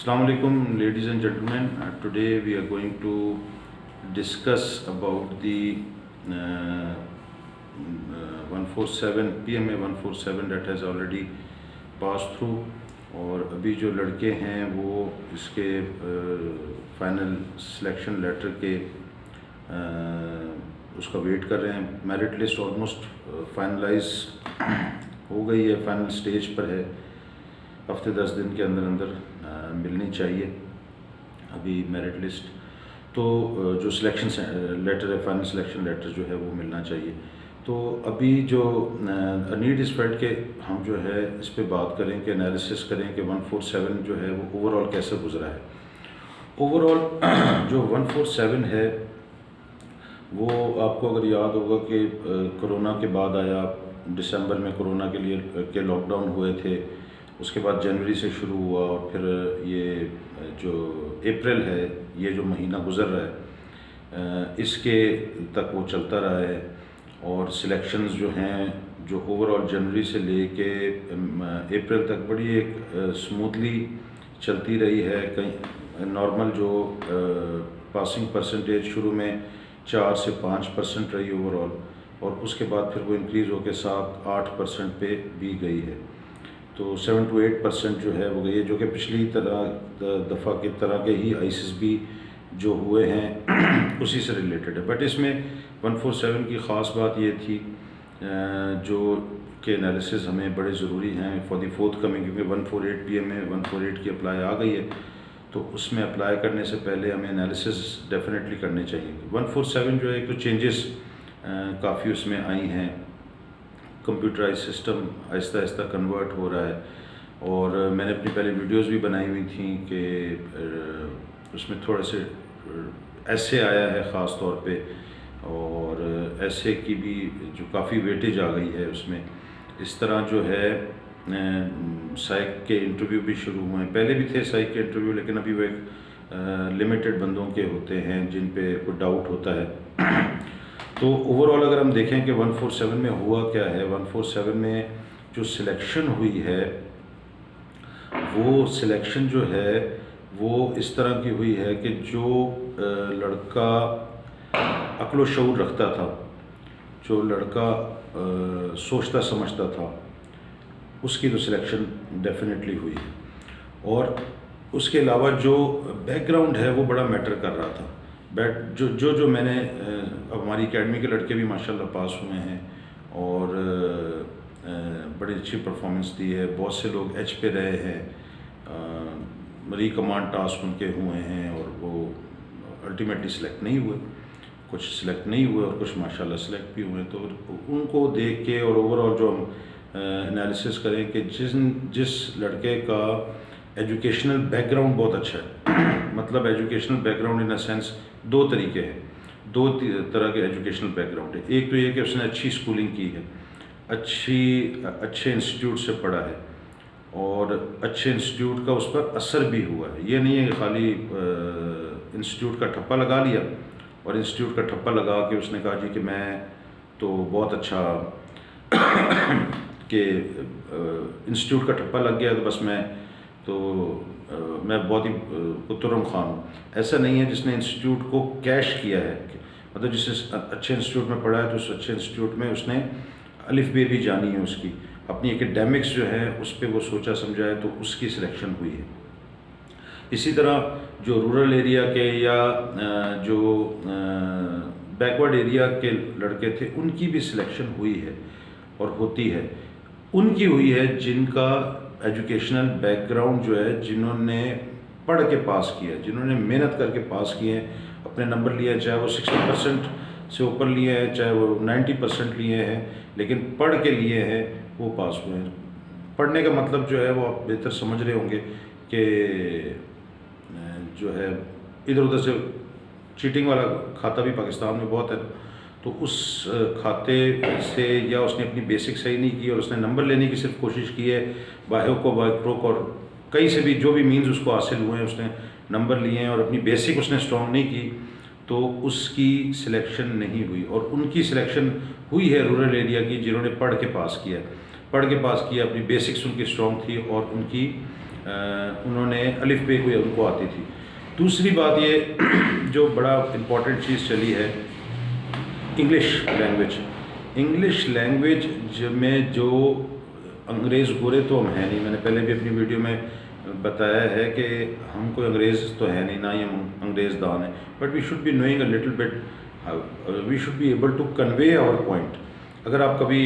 Assalamu alaikum, ladies and gentlemen. Today we are going to discuss about the 147 PMA 147 that has already passed through. और अभी जो लड़के हैं वो इसके फाइनल सिलेक्शन लेटर के उसका वेट कर रहे हैं। मेरिट लिस्ट ऑलमोस्ट फाइनलाइज हो गई है, फाइनल स्टेज पर है। हफ्ते 10 दिन के अंदर अंदर मिलनी चाहिए अभी मेरिट लिस्ट। तो जो सिलेक्शन लेटर है, फाइनल सिलेक्शन लेटर जो है वो मिलना चाहिए। तो अभी जो नीड इस फेल्ट के हम जो है इस पे बात करें कि एनालिसिस करें कि 147 जो है वो ओवरऑल कैसे गुजरा है। ओवरऑल जो 147 है वो आपको अगर याद होगा कि कोरोना के बाद आया, दिसंबर में कोरोना के लिए के लॉकडाउन हुए थे, उसके बाद जनवरी से शुरू हुआ और फिर ये जो अप्रैल है, ये जो महीना गुजर रहा है इसके तक वो चलता रहा है। और सिलेक्शंस जो हैं जो ओवरऑल जनवरी से लेके अप्रैल तक बड़ी एक स्मूथली चलती रही है। कहीं नॉर्मल जो पासिंग परसेंटेज शुरू में 4 से 5% रही ओवरऑल, और उसके बाद फिर वो इंक्रीज़ होकर 7-8% पे भी गई है। तो 7 to 8% जो है वो गई है, जो कि पिछली दफ़ा की तरह के ही आईसीएस भी जो हुए हैं उसी से रिलेटेड है। बट इसमें 147 की ख़ास बात ये थी जो कि एनालिसिस हमें बड़े ज़रूरी हैं फॉर दी फोर्थ कमिंग, क्योंकि 148 PMA 148 की अप्लाई आ गई है। तो उसमें अप्लाई करने से पहले हमें एनालिसिस डेफिनेटली करने चाहिए। 147 जो है एक तो चेंजेस काफ़ी उसमें आई हैं, computerise system Aahista Aahista convert हो रहा है। और मैंने अपनी पहले वीडियोस भी बनाई हुई थी कि उसमें थोड़े से ऐसे आया है ख़ास तौर पे, और ऐसे की भी जो काफ़ी वेटेज आ गई है उसमें। इस तरह जो है साइक के इंटरव्यू भी शुरू हुए हैं, पहले भी थे साइक के इंटरव्यू, लेकिन अभी वो एक लिमिटेड बंदों के होते हैं जिन पे कोई डाउट होता है। तो ओवरऑल अगर हम देखें कि 147 में हुआ क्या है, 147 में जो सिलेक्शन हुई है वो सिलेक्शन जो है वो इस तरह की हुई है कि जो लड़का अक्ल व शऊर रखता था, जो लड़का सोचता समझता था, उसकी तो सिलेक्शन डेफिनेटली हुई है। और उसके अलावा जो बैकग्राउंड है वो बड़ा मैटर कर रहा था। जो मैंने अब हमारी एकेडमी के लड़के भी माशाल्लाह पास हुए हैं और बड़ी अच्छी परफॉर्मेंस दी है। बहुत से लोग एच पे रहे हैं, री कमांड टास्क उनके हुए हैं और वो अल्टीमेटली सिलेक्ट नहीं हुए, कुछ सिलेक्ट नहीं हुए और कुछ माशाल्लाह सिलेक्ट भी हुए। तो उनको देख के और ओवरऑल जो हम एनालिसिस करें कि जिस लड़के का एजुकेशनल बैकग्राउंड बहुत अच्छा है, मतलब educational background in a sense दो तरीके हैं, दो तरह के एजुकेशनल बैकग्राउंड है। एक तो ये कि उसने अच्छी स्कूलिंग की है, अच्छे इंस्टीट्यूट से पढ़ा है और अच्छे इंस्टीट्यूट का उस पर असर भी हुआ है। ये नहीं है कि खाली इंस्टीट्यूट का ठप्पा लगा लिया और इंस्टीट्यूट का ठप्पा लगा के उसने कहा जी कि मैं तो बहुत अच्छा कि इंस्टीट्यूट का ठप्पा लग गया तो बस मैं बहुत ही पुतरम खान हूँ। ऐसा नहीं है। जिसने इंस्टीट्यूट को कैश किया है, मतलब जिसने अच्छे इंस्टीट्यूट में पढ़ा है तो उस अच्छे इंस्टीट्यूट में उसने अलिफ बे भी जानी है, उसकी अपनी एकेडमिक्स जो है उस पर वो सोचा समझा है, तो उसकी सिलेक्शन हुई है। इसी तरह जो रूरल एरिया के या जो बैकवर्ड एरिया के लड़के थे उनकी भी सिलेक्शन हुई है और होती है। उनकी हुई है जिनका एजुकेशनल बैकग्राउंड जो है, जिन्होंने पढ़ के पास किया, जिन्होंने मेहनत करके पास किए हैं, अपने नंबर लिए हैं, चाहे वो 60% से ऊपर लिए हैं, चाहे वो 90% लिए हैं, लेकिन पढ़ के लिए हैं, वो पास हुए हैं। पढ़ने का मतलब जो है वो आप बेहतर समझ रहे होंगे कि जो है इधर उधर से चीटिंग वाला खाता भी पाकिस्तान में बहुत है। तो उस खाते से या उसने अपनी बेसिक सही नहीं की और उसने नंबर लेने की सिर्फ कोशिश की है, बायो को बायोक्रोक और कई से भी जो भी मीन्स उसको हासिल हुए हैं उसने नंबर लिए हैं और अपनी बेसिक उसने स्ट्रॉन्ग नहीं की, तो उसकी सिलेक्शन नहीं हुई। और उनकी सिलेक्शन हुई है रूरल एरिया की, जिन्होंने पढ़ के पास किया, अपनी बेसिक्स उनकी स्ट्रॉन्ग थी और उनकी उन्होंने अलिफ बे कोई उनको आती थी। दूसरी बात ये जो बड़ा इम्पॉर्टेंट चीज़ चली है, इंग्लिश लैंग्वेज। इंग्लिश लैंग्वेज में जो अंग्रेज़ गोरे तो हम हैं नहीं, मैंने पहले भी अपनी वीडियो में बताया है कि हम कोई अंग्रेज़ तो है नहीं, ना ही हम अंग्रेज़ दान हैं, but we should be knowing a little bit, we should be able to convey our point. अगर आप कभी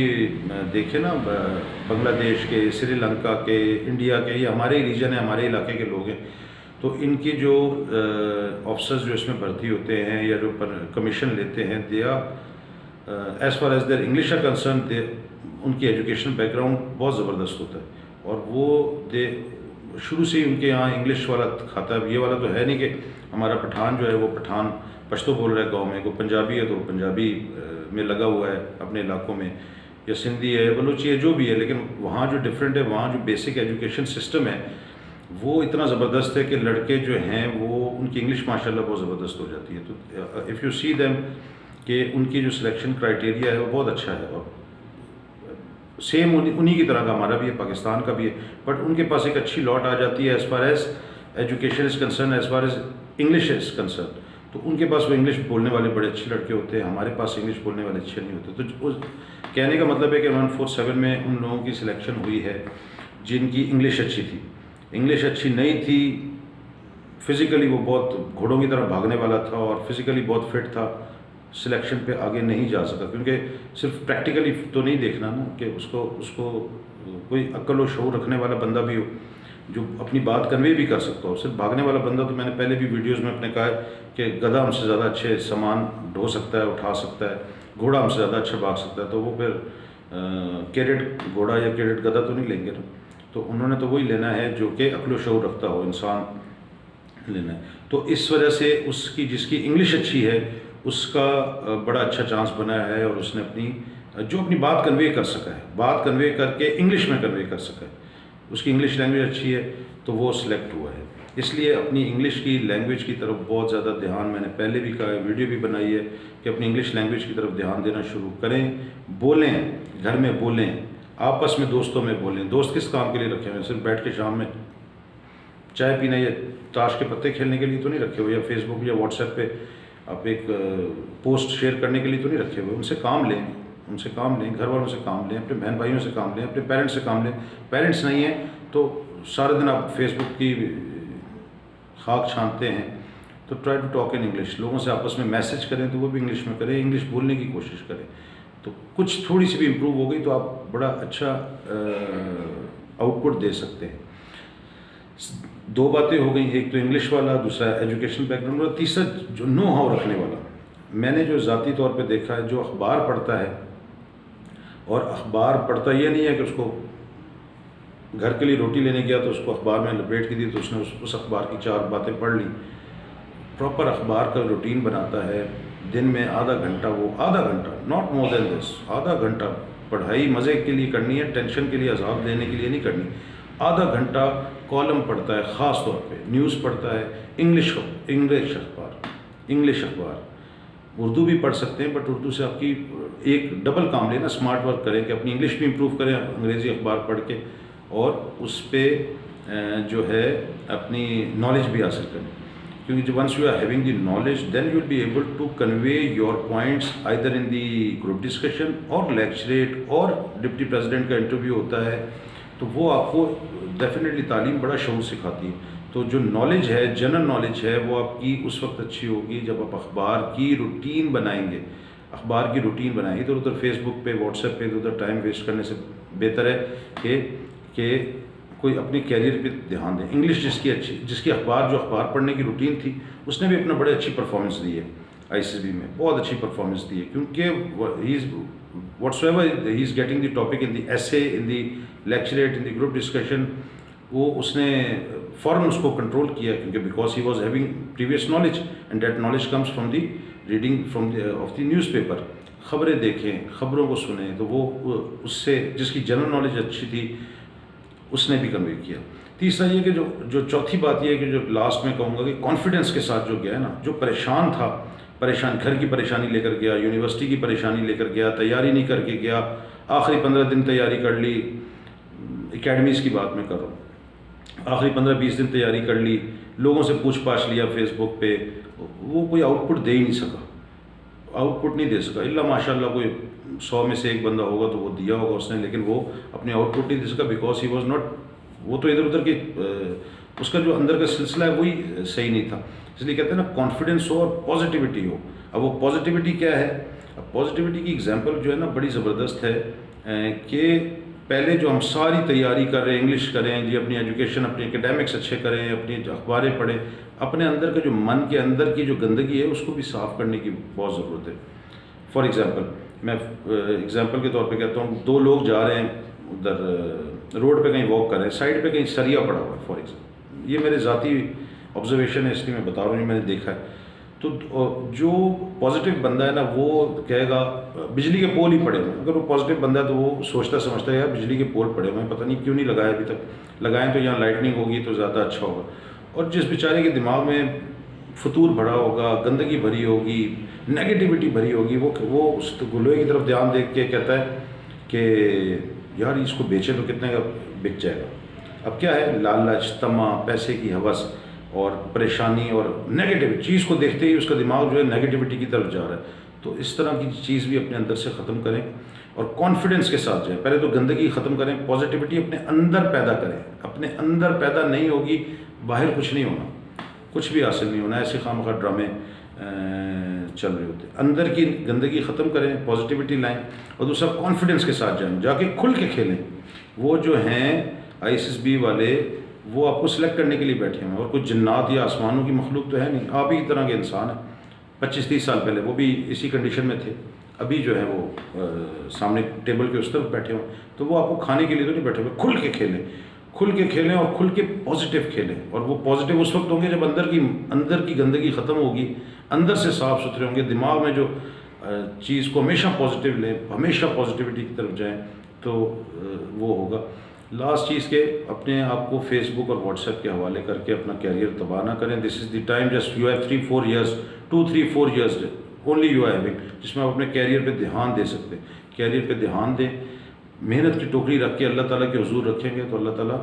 देखें ना, बांग्लादेश के, श्रीलंका के, इंडिया के, ये हमारे रीजन है, हमारे इलाके के लोग हैं, तो इनकी जो ऑफिसर्स जो इसमें भर्ती होते हैं या जो कमीशन लेते हैं, they are as far as their English are concern, they उनकी एजुकेशन बैकग्राउंड बहुत ज़बरदस्त होता है और वो दे शुरू से ही उनके यहाँ इंग्लिश वाला खाता है। ये वाला तो है नहीं कि हमारा पठान जो है वो पठान पश्तो बोल रहा है गांव में, को पंजाबी है तो पंजाबी में लगा हुआ है अपने इलाकों में, या सिंधी है, बलूची है, जो भी है, लेकिन वहाँ जो डिफरेंट है, वहाँ जो बेसिक एजुकेशन सिस्टम है वो इतना ज़बरदस्त है कि लड़के जो हैं वो उनकी इंग्लिश माशाल्लाह बहुत ज़बरदस्त हो जाती है। तो इफ़ यू सी देम कि उनकी जो सिलेक्शन क्राइटेरिया है वो बहुत अच्छा है और सेम उन्हीं की तरह का हमारा भी है, पाकिस्तान का भी है, बट उनके पास एक अच्छी लॉट आ जाती है as far as education is concern, as far as English is concern. तो उनके पास वो इंग्लिश बोलने वाले बड़े अच्छे लड़के होते हैं, हमारे पास इंग्लिश बोलने वाले अच्छे नहीं होते। तो उस कहने का मतलब है कि 147 में उन लोगों की सिलेक्शन हुई है जिनकी इंग्लिश अच्छी थी। इंग्लिश अच्छी नहीं थी, फिज़िकली वो बहुत घोड़ों की तरह भागने वाला था और फिज़िकली बहुत फिट था, सिलेक्शन पे आगे नहीं जा सका, क्योंकि सिर्फ प्रैक्टिकली तो नहीं देखना ना कि उसको कोई अक्ल और शऊर रखने वाला बंदा भी हो जो अपनी बात कन्वे भी कर सकता हो। सिर्फ भागने वाला बंदा तो मैंने पहले भी वीडियोस में अपने कहा है कि गधा हमसे ज़्यादा अच्छे सामान ढो सकता है, उठा सकता है, घोड़ा हमसे ज़्यादा अच्छा भाग सकता है, तो वो फिर कैरेट घोड़ा या कैरेट गधा तो नहीं लेंगे ना। तो उन्होंने तो वही लेना है जो कि अक्ल और शऊर रखता हो इंसान लेना है। तो इस वजह से उसकी जिसकी इंग्लिश अच्छी है उसका बड़ा अच्छा चांस बना है और उसने अपनी बात कन्वे कर सका है, बात कन्वे करके इंग्लिश में कन्वे कर सका है, उसकी इंग्लिश लैंग्वेज अच्छी है तो वो सिलेक्ट हुआ है। इसलिए अपनी इंग्लिश की लैंग्वेज की तरफ बहुत ज़्यादा ध्यान, मैंने पहले भी कहा है, वीडियो भी बनाई है कि अपनी इंग्लिश लैंग्वेज की तरफ ध्यान देना शुरू करें, बोलें, घर में बोलें, आपस में दोस्तों में बोलें। दोस्त किस काम के लिए रखे हुए हैं? सिर्फ बैठ के शाम में चाय पीने या ताश के पत्ते खेलने के लिए तो नहीं रखे हुए, या फेसबुक या व्हाट्सएप पे आप एक पोस्ट शेयर करने के लिए तो नहीं रखे हुए। उनसे काम लें, घर वालों से काम लें, अपने बहन भाइयों से काम लें, अपने पेरेंट्स से काम लें। पेरेंट्स नहीं हैं तो सारा दिन आप फेसबुक की खाक छानते हैं, तो try to talk in English. लोगों से आपस में मैसेज करें तो वो भी इंग्लिश में करें, इंग्लिश बोलने की कोशिश करें, तो कुछ थोड़ी सी भी इम्प्रूव हो गई तो आप बड़ा अच्छा आउटपुट दे सकते हैं। दो बातें हो गई, एक तो इंग्लिश वाला, दूसरा एजुकेशन बैकग्राउंड वाला, तीसरा जो नो हाउ रखने वाला। मैंने जो ज़ाती तौर पे देखा है, जो अखबार पढ़ता है, और अखबार पढ़ता ये नहीं है कि उसको घर के लिए रोटी लेने गया तो उसको अखबार में लपेट के दी तो उसने उस अखबार की 4 बातें पढ़ ली। प्रॉपर अखबार का रूटीन बनाता है, दिन में आधा घंटा, नॉट मोर देन दिस, आधा घंटा पढ़ाई मज़े के लिए करनी है, टेंशन के लिए, अज़ाब देने के लिए नहीं करनी। आधा घंटा कॉलम पढ़ता है, ख़ास तौर पे न्यूज़ पढ़ता है, इंग्लिश अखबार, उर्दू भी पढ़ सकते हैं, बट उर्दू से आपकी एक डबल काम लेना, स्मार्ट वर्क करें कि अपनी इंग्लिश भी इम्प्रूव करें अंग्रेज़ी अखबार पढ़ के, और उस पर जो है अपनी नॉलेज भी हासिल करें, क्योंकि जब once you are having the knowledge then you will be able to convey your points either in the group discussion और लेक्चरेट, और डिप्टी प्रेसिडेंट का इंटरव्यू होता है तो वो आपको डेफिनेटली तालीम बड़ा शऊर सिखाती है। तो जो नॉलेज है, जनरल नॉलेज है, वो आपकी उस वक्त अच्छी होगी जब आप अखबार की रूटीन बनाएंगे। इधर उधर फेसबुक पे, व्हाट्सएप पे इधर उधर टाइम वेस्ट करने से बेहतर है कि कोई अपने कैरियर पे ध्यान दें। इंग्लिश जिसकी अखबार पढ़ने की रूटीन थी, उसने भी अपना बड़े अच्छी परफॉर्मेंस दी है ICSB में, बहुत अच्छी परफॉर्मेंस दी है, क्योंकि whatsoever he is getting the topic in the essay, in the lecturate, in the group discussion, वो उसने फ़ौरन उसको कंट्रोल किया, क्योंकि because he was having previous knowledge and that knowledge comes from the reading from of the newspaper. ख़बरें देखें, ख़बरों को सुने, तो वो उससे जिसकी जनरल नॉलेज अच्छी थी उसने भी कन्वे किया। तीसरा ये कि जो चौथी बात ये है कि जो लास्ट में कहूँगा कि कॉन्फिडेंस के साथ जो गया है ना, जो परेशान था, घर की परेशानी लेकर गया, यूनिवर्सिटी की परेशानी लेकर गया, तैयारी नहीं करके गया, आखिरी 15 दिन तैयारी कर ली, एकेडमीज़ की बात मैं कर रहा हूँ, आखिरी 15-20 दिन तैयारी कर ली, लोगों से पूछ पाछ लिया फेसबुक पे, वो कोई आउटपुट दे ही नहीं सका, आउटपुट नहीं दे सका। इल्ला माशाल्लाह कोई 100 में से एक बंदा होगा तो वो दिया होगा उसने, लेकिन वो अपने आउटपुट नहीं दे सका बिकॉज ही वॉज नॉट, वो तो इधर उधर की उसका जो अंदर का सिलसिला है वही सही नहीं था। इसलिए कहते हैं ना कॉन्फिडेंस हो और पॉजिटिविटी हो। अब वो पॉजिटिविटी क्या है? अब पॉजिटिविटी की एग्जांपल जो है ना बड़ी ज़बरदस्त है कि पहले जो हम सारी तैयारी कर रहे हैं, इंग्लिश करें जी, अपनी एजुकेशन, अपने एकेडमिक्स अच्छे करें, अपनी अखबारें पढ़ें, अपने अंदर का जो मन के अंदर की जो गंदगी है उसको भी साफ़ करने की बहुत ज़रूरत है। फॉर एग्ज़ाम्पल मैं एग्ज़ाम्पल के तौर पे कहता हूँ, दो लोग जा रहे हैं उधर रोड पे कहीं वॉक कर रहे हैं, साइड पे कहीं सरिया पड़ा हुआ है फॉर एग्ज़ाम्पल, ये मेरे ज़ाती ऑब्जर्वेशन है इसलिए मैं बता रहा हूँ, मैंने देखा है। तो जो पॉजिटिव बंदा है ना वो कहेगा बिजली के पोल ही पड़े हुए हैं। अगर वो पॉजिटिव बंदा है तो वो सोचता समझता है यार बिजली के पोल पड़े हुए हैं, पता नहीं क्यों नहीं लगाए अभी तक, लगाएं तो यहाँ लाइटनिंग होगी तो ज़्यादा अच्छा होगा। और जिस बेचारे के दिमाग में फतूर भरा होगा, गंदगी भरी होगी, नेगेटिविटी भरी होगी, वो उस लोहे की तरफ ध्यान देख के कहता है कि यार इसको बेचे तो कितने का बिक जाएगा। अब क्या है, लालच, तमा, पैसे की हवस और परेशानी और नेगेटिव चीज़ को देखते ही उसका दिमाग जो है नेगेटिविटी की तरफ जा रहा है। तो इस तरह की चीज़ भी अपने अंदर से ख़त्म करें और कॉन्फिडेंस के साथ जाएं। पहले तो गंदगी ख़त्म करें, पॉजिटिविटी अपने अंदर पैदा करें। अपने अंदर पैदा नहीं होगी, बाहर कुछ नहीं होना, कुछ भी हासिल नहीं होना। ऐसे खामखा ड्रामे चल रहे होते। अंदर की गंदगी ख़त्म करें, पॉजिटिविटी लाएं और दूसरा कॉन्फिडेंस के साथ जाएं, जाके खुल के खेलें। वो जो हैं ISSB वाले वो आपको सिलेक्ट करने के लिए बैठे हैं और कुछ जन्नात या आसमानों की मखलूक तो है नहीं, आप ही तरह के इंसान हैं। 25-30 साल पहले वो भी इसी कंडीशन में थे, अभी जो है वो सामने टेबल के उस तरफ बैठे हुए, तो वो आपको खाने के लिए तो नहीं बैठे हुए। खुल के खेलें, खुल के खेलें और खुल के पॉजिटिव खेलें। और वो पॉजिटिव उस वक्त होंगे जब अंदर की गंदगी ख़त्म होगी, अंदर से साफ़ सुथरे होंगे, दिमाग में जो चीज़ को हमेशा पॉजिटिव लें, हमेशा पॉजिटिविटी की तरफ जाएँ, तो वो होगा। लास्ट चीज़ के अपने आप को फेसबुक और व्हाट्सएप के हवाले करके अपना कैरियर तबाह ना करें। This is the time, just you have 3-4 years, 2-3-4 years only you are having, जिसमें आप अपने कैरियर पे ध्यान दे सकते हैं। कैरियर पे ध्यान दें, मेहनत की टोकरी रख के अल्लाह ताला के हुजूर रखेंगे तो अल्लाह ताला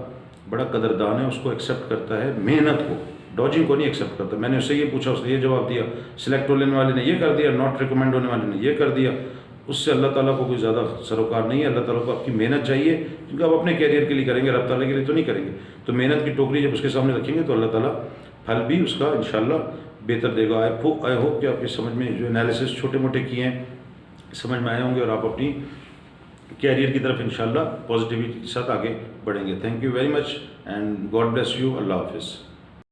बड़ा कदरदान है, उसको एक्सेप्ट करता है, मेहनत को, डॉजिंग को नहीं एक्सेप्ट करता। मैंने उससे ये पूछा, उसने ये जवाब दिया, सिलेक्ट होने वाले ने ये कर दिया, नॉट रिकमेंड होने वाले ने ये कर दिया। उससे अल्लाह ताला को कोई ज़्यादा सरोकार नहीं है। अल्लाह ताला को आपकी मेहनत चाहिए, क्योंकि आप अपने कैरियर के लिए करेंगे, रब ताला के लिए तो नहीं करेंगे। तो मेहनत की टोकरी जब उसके सामने रखेंगे तो अल्लाह ताला फल भी उसका इंशाल्लाह बेहतर देगा। आई होप कि आपकी समझ में जो एनालिसिस छोटे मोटे किए हैं समझ में आए होंगे और आप अपनी कैरियर की तरफ इंशाल्लाह पॉजिटिविटी के साथ आगे बढ़ेंगे। Thank you very much and God bless you. अल्लाह हाफिज़।